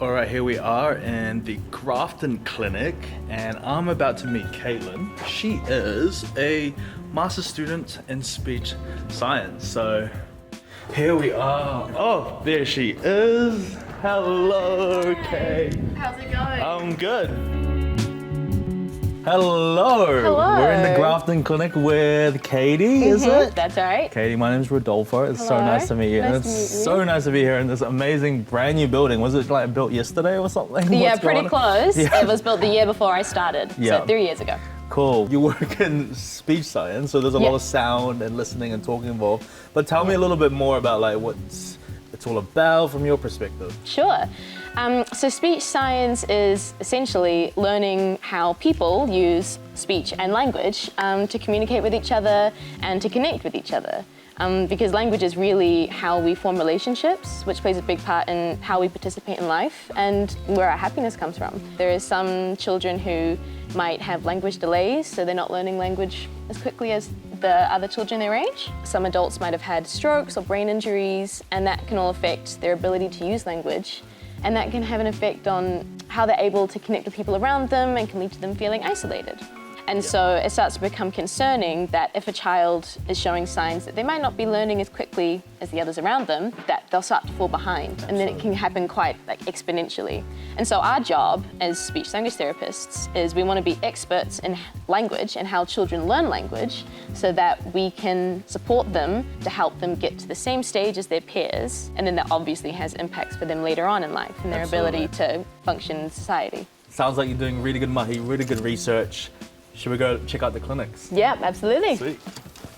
All right, here we are in the Grafton Clinic, and I'm about to meet Caitlin. She is a master's student in speech science. So here we are. Oh, there she is. Hello, Kate. How's it going? I'm good. Hello. Hello. We're in the Grafton Clinic with Katie, is it? That's right. Katie, my name's Rodolfo. It's so Hello. nice to meet you. Nice It's to meet you. so nice to be here in this amazing brand new building. Was it like built yesterday or something? Yeah, What's pretty going on? close. Yeah. It was built the year before I started, Yeah. so 3 years ago. Cool. You work in speech science, so there's a lot of sound and listening and talking involved. But tell me a little bit more about like what it's all about from your perspective. Sure. So speech science is essentially learning how people use speech and language to communicate with each other and to connect with each other. Because language is really how we form relationships, which plays a big part in how we participate in life and where our happiness comes from. There is some children who might have language delays, so they're not learning language as quickly as the other children their age. Some adults might have had strokes or brain injuries, and that can all affect their ability to use language. And that can have an effect on how they're able to connect with people around them and can lead to them feeling isolated. And so it starts to become concerning that if a child is showing signs that they might not be learning as quickly as the others around them, that they'll start to fall behind. Absolutely. And then it can happen quite exponentially. And so our job as speech language therapists is we want to be experts in language and how children learn language so that we can support them to help them get to the same stage as their peers. And then that obviously has impacts for them later on in life and their ability to function in society. Sounds like you're doing really good mahi, really good research. Should we go check out the clinics? Yeah, absolutely. Sweet.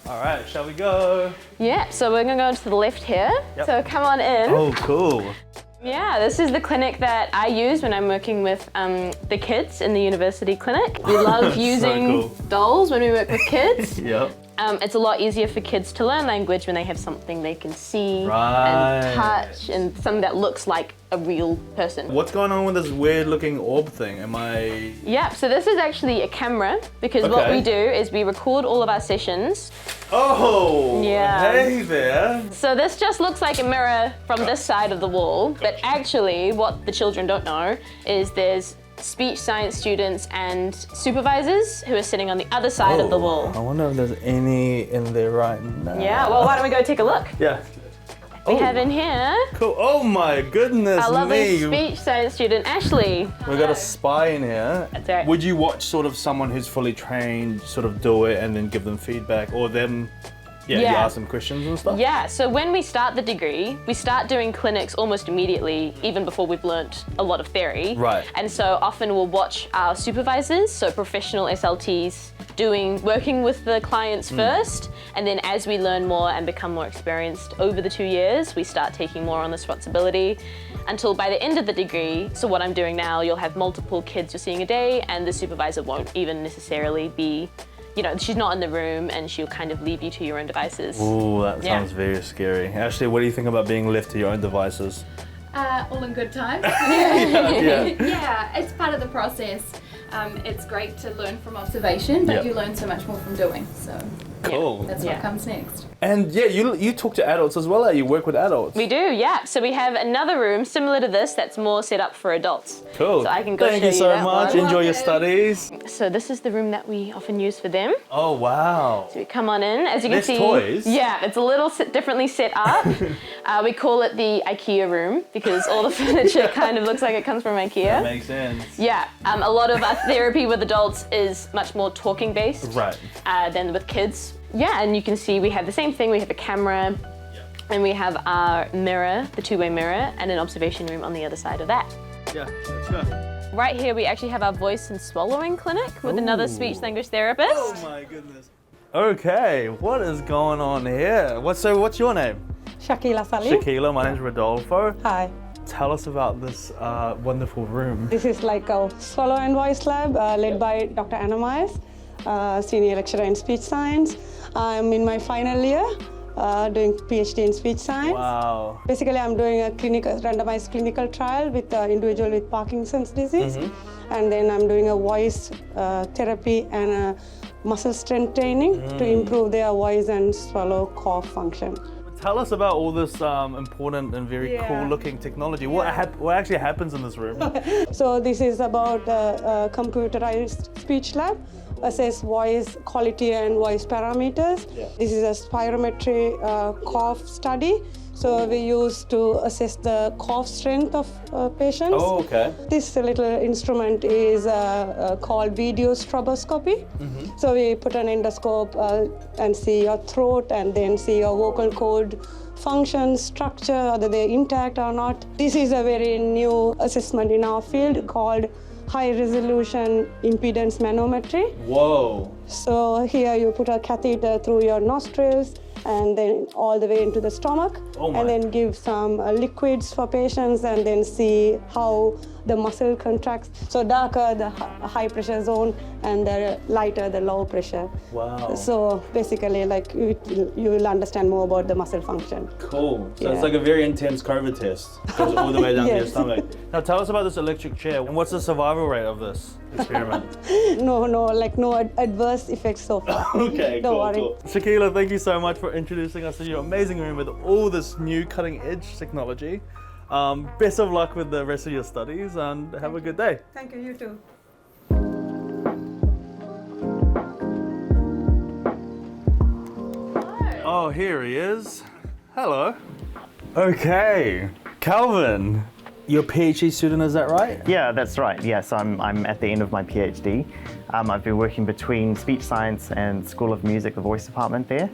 All right, shall we go? Yeah, so we're gonna go to the left here. Yep. So come on in. Oh, cool. Yeah, this is the clinic that I use when I'm working with the kids in the university clinic. We love using dolls when we work with kids. Yep. It's a lot easier for kids to learn language when they have something they can see Right. and touch and something that looks like a real person. What's going on with this weird looking orb thing? Am I... Yeah, so this is actually a camera because what we do is we record all of our sessions. Oh, Yeah. Hey there. So this just looks like a mirror from this side of the wall, but actually what the children don't know is there's speech science students and supervisors who are sitting on the other side of the wall. I wonder if there's any in there right now. Yeah, well, why don't we go take a look? Yeah. We have in here Cool. Oh my goodness our lovely me. speech science student, Ashley. We got a spy in here. That's right. Would you watch sort of someone who's fully trained sort of do it and then give them feedback, or them, you ask them questions and stuff? Yeah, so when we start the degree, we start doing clinics almost immediately, even before we've learnt a lot of theory. Right. And so often we'll watch our supervisors, so professional SLTs, working with the clients first, and then as we learn more and become more experienced over the 2 years, we start taking more on this responsibility until by the end of the degree, so what I'm doing now, you'll have multiple kids you're seeing a day, and the supervisor won't even necessarily be, she's not in the room and she'll kind of leave you to your own devices. Ooh, that sounds very scary. Ashley, what do you think about being left to your own devices? All in good time. Yeah. Yeah, it's part of the process. It's great to learn from observation, but you learn so much more from doing. So Cool. that's what comes next. And you talk to adults as well, you work with adults. We do, yeah. So we have another room similar to this that's more set up for adults. Cool. So I can go Thank show you so that much. one. Enjoy your studies. So this is the room that we often use for them. Oh, wow. So we come on in, as you can Less see. toys? Yeah, it's a little differently set up. We call it the IKEA room because all the furniture kind of looks like it comes from IKEA. That makes sense. Yeah, a lot of our therapy with adults is much more talking based Right. than with kids. Yeah, and you can see we have the same thing. We have a camera and we have our mirror, the two-way mirror, and an observation room on the other side of that. Yeah, let's go. Right here we actually have our voice and swallowing clinic with another speech language therapist. Oh my goodness. Okay, what is going on here? What's your name? Shakila Salim. Shakila, my name's Rodolfo. Hi. Tell us about this wonderful room. This is like a swallow and voice lab led by Dr. Anna Myers, senior lecturer in speech science. I'm in my final year doing PhD in speech science. Wow. Basically, I'm doing a randomized clinical trial with an individual with Parkinson's disease. And then I'm doing a voice therapy and a muscle strength training to improve their voice and swallow cough function. tell us about all this important and very cool looking technology. What actually happens in this room? So this is about the computerized speech lab, assess voice quality and voice parameters. This is a spirometry cough study. So we use to assess the cough strength of patients. Oh, okay. This little instrument is called video stroboscopy. So we put an endoscope and see your throat and then see your vocal cord function, structure, whether they're intact or not. This is a very new assessment in our field called high resolution impedance manometry. Whoa. So here you put a catheter through your nostrils and then all the way into the stomach, and then give some liquids for patients and then see how the muscle contracts. So darker the high pressure zone and the lighter the low pressure. Wow. So basically like you will understand more about the muscle function. Cool. So it's like a very intense COVID test. It goes all the way down to your Yes. stomach. Now tell us about this electric chair and what's the survival rate of this experiment? No adverse effects so far. Okay, Don't cool, worry. cool. Shaquila, thank you so much for introducing us to your amazing room with all this new cutting edge technology. Best of luck with the rest of your studies and have a good day. Thank you, you too. Oh, here he is. Hello. Okay, Calvin, you're a PhD student, is that right? Yeah, that's right. Yes, I'm at the end of my PhD. I've been working between speech science and School of Music, the voice department there.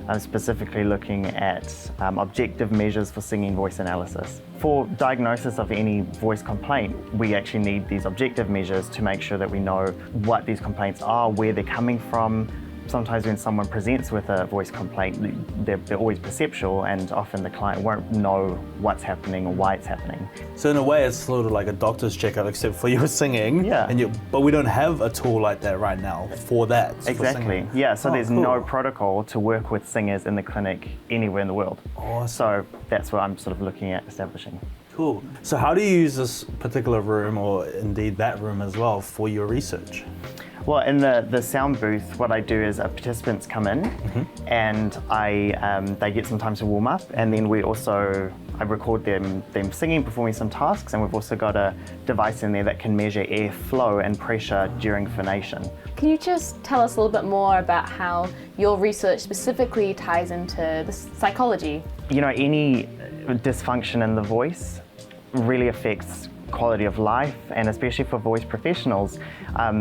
I'm specifically looking at objective measures for singing voice analysis. For diagnosis of any voice complaint, we actually need these objective measures to make sure that we know what these complaints are, where they're coming from. Sometimes when someone presents with a voice complaint, they're always perceptual, and often the client won't know what's happening or why it's happening. So in a way, it's sort of like a doctor's checkup, except for your singing. Yeah. But we don't have a tool like that right now for that. for Exactly. singing. Yeah, so there's cool. no protocol to work with singers in the clinic anywhere in the world. Awesome. So that's what I'm sort of looking at establishing. Cool. So how do you use this particular room, or indeed that room as well, for your research? Well, in the sound booth, what I do is participants come in and they get some time to warm up, and then I record them singing, performing some tasks, and we've also got a device in there that can measure airflow and pressure during phonation. Can you just tell us a little bit more about how your research specifically ties into the psychology? You know, any dysfunction in the voice really affects quality of life, and especially for voice professionals,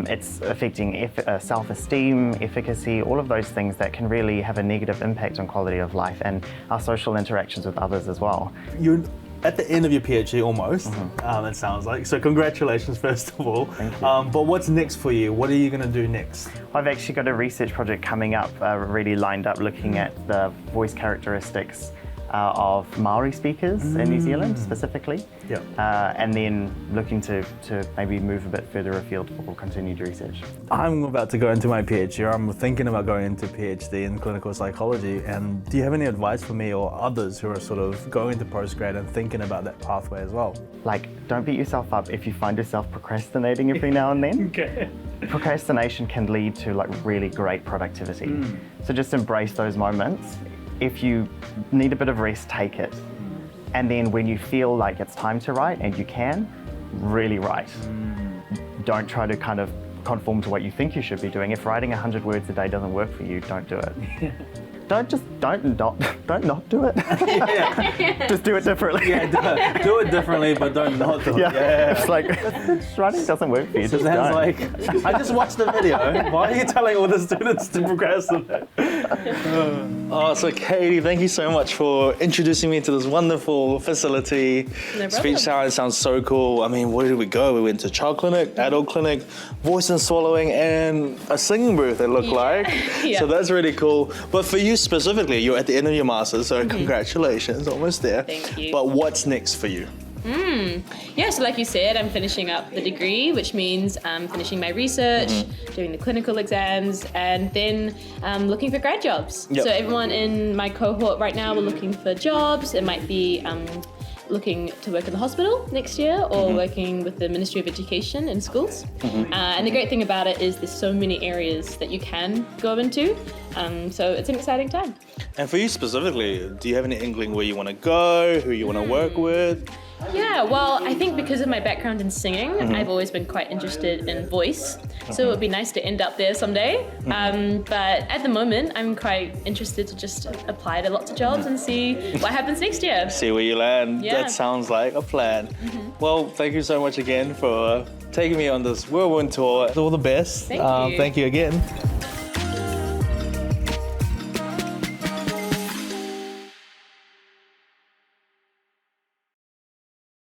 it's affecting self-esteem, efficacy, all of those things that can really have a negative impact on quality of life and our social interactions with others as well. You're at the end of your PhD almost, it sounds like. So congratulations, first of all. Thank you. But what's next for you? What are you going to do next? I've actually got a research project coming up, really lined up, looking at the voice characteristics of Maori speakers in New Zealand specifically, and then looking to maybe move a bit further afield for continued research. I'm about to go into my PhD, or I'm thinking about going into PhD in clinical psychology, and do you have any advice for me or others who are sort of going to postgrad and thinking about that pathway as well? Like, don't beat yourself up if you find yourself procrastinating every now and then. Okay. Procrastination can lead to like really great productivity. So just embrace those moments. If you need a bit of rest, take it. And then when you feel like it's time to write and you can, really write. Don't try to kind of conform to what you think you should be doing. If writing 100 words a day doesn't work for you, don't do it. Don't not do it. Just do it differently. Do it differently, but don't not do it. It's like, writing doesn't work for you. So Just Dan's don't. like, I just watched the video. Why are you telling all the students to procrastinate? So Katie, thank you so much for introducing me to this wonderful facility. No problem. Speech science sounds so cool. I mean, where did we go? We went to child clinic, adult clinic, voice and swallowing, and a singing booth, it looked like. Yeah. So that's really cool. But for you specifically, you're at the end of your master's, so congratulations, almost there. Thank you. But what's next for you? Yeah, so like you said, I'm finishing up the degree, which means I'm finishing my research, doing the clinical exams, and then looking for grad jobs. Yep. So everyone in my cohort right now, we're looking for jobs. It might be looking to work in the hospital next year or working with the Ministry of Education in schools. And the great thing about it is there's so many areas that you can go into. So it's an exciting time. And for you specifically, do you have any inkling where you want to go, who you want to work with? Yeah, well, I think because of my background in singing, I've always been quite interested in voice. So it would be nice to end up there someday. But at the moment, I'm quite interested to just apply to lots of jobs and see what happens next year. See where you land. Yeah. That sounds like a plan. Well, thank you so much again for taking me on this whirlwind tour. All the best. Thank you. Thank you again.